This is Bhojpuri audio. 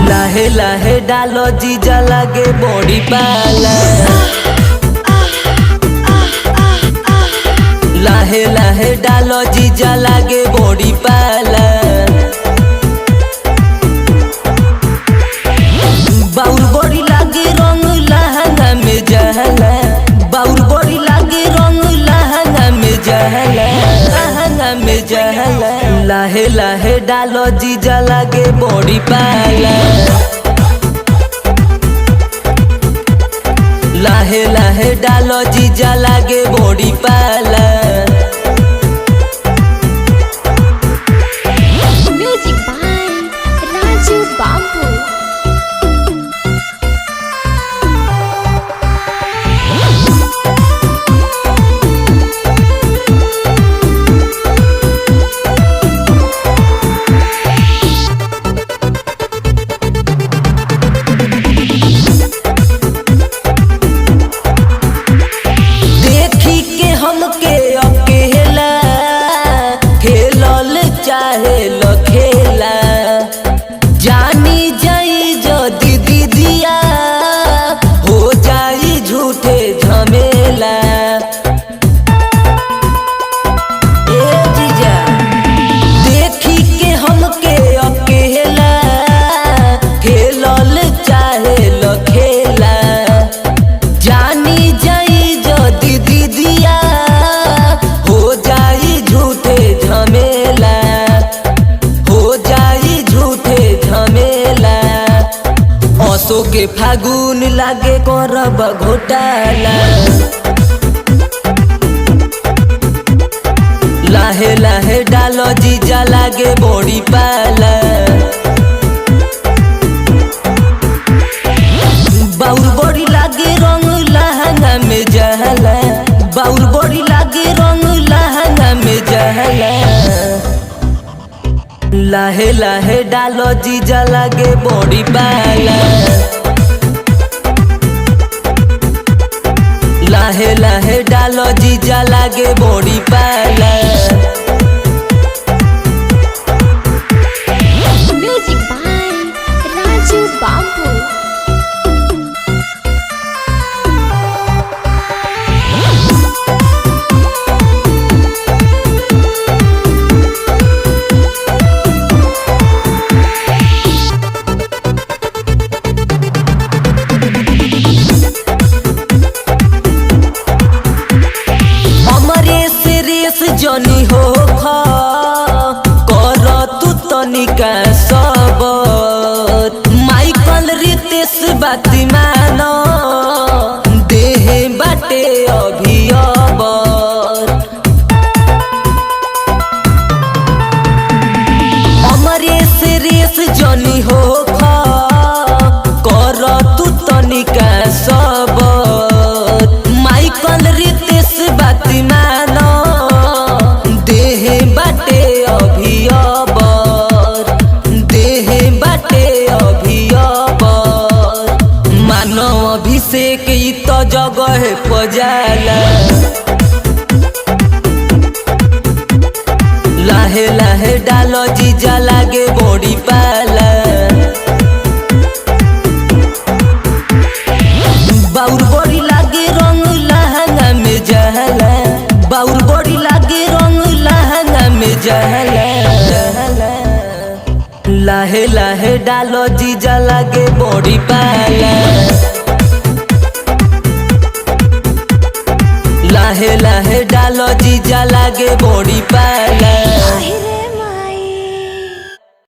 लाहे लाहे डालो जीजा लागे बॉडी पाला। लाहे लाहे डालो जीजा लागे बॉडी पाला। बाउर बॉडी लागे रंग लहंगा में जहला। बाउर बॉडी लागे रंग लहंगा में जहला। लहंगा में जहला। लाहे लाहे डालो जीजा लागे बॉडी पाला। लाहे लाहे डालो जीजा लागे बॉडी पाला। म्यूजिक बाय राजू बाबू। हमके अकेला खेलल चाहे ल खेला। जानी जाई जो दीदी दिया हो जाई झूठे झमेला। ए जीजा देखी के हमके अकेला खेलल चाहे ल खेला। जानी जाई जो दीदी दिया हो जाई झूठे झमेला। हो जाई झूठे झमेला। असो के फागुन लागे करब घोटाला। लाहे लाहे डालो जीजा लागे बॉडी पाला। बाउर बॉडी लागे रंग लहंगा में जहला। बाउर बॉडी लागे रंग लहंगा में जहला। लाहे लाहे डालो जीजा लागे बॉडी पाला। लाहे लाहे डालो जीजा लागे बॉडी पाला। म्यूजिक बाय राजू बाबू। जनी हो कर तू तनिका सबर। माइकल रितेश बाती मानो देह बाटे अभी अबर। अमरेश रेस जनी हो कर तू तनिका सबर। माइकल रितेश बाती मानो अभिषेक तो जगह पजाला। लाहे लाहे डालो जीजा लागे बॉडी पाला। बाउर बॉडी लागे रंग लहंगा में जहला। बाउर बॉडी लागे रंग लहंगा में जहला। लाहे लाहे डालो जीजा लागे बॉडी पाला। लाहे लाहे डालो जीजा लागे बॉडी पाला।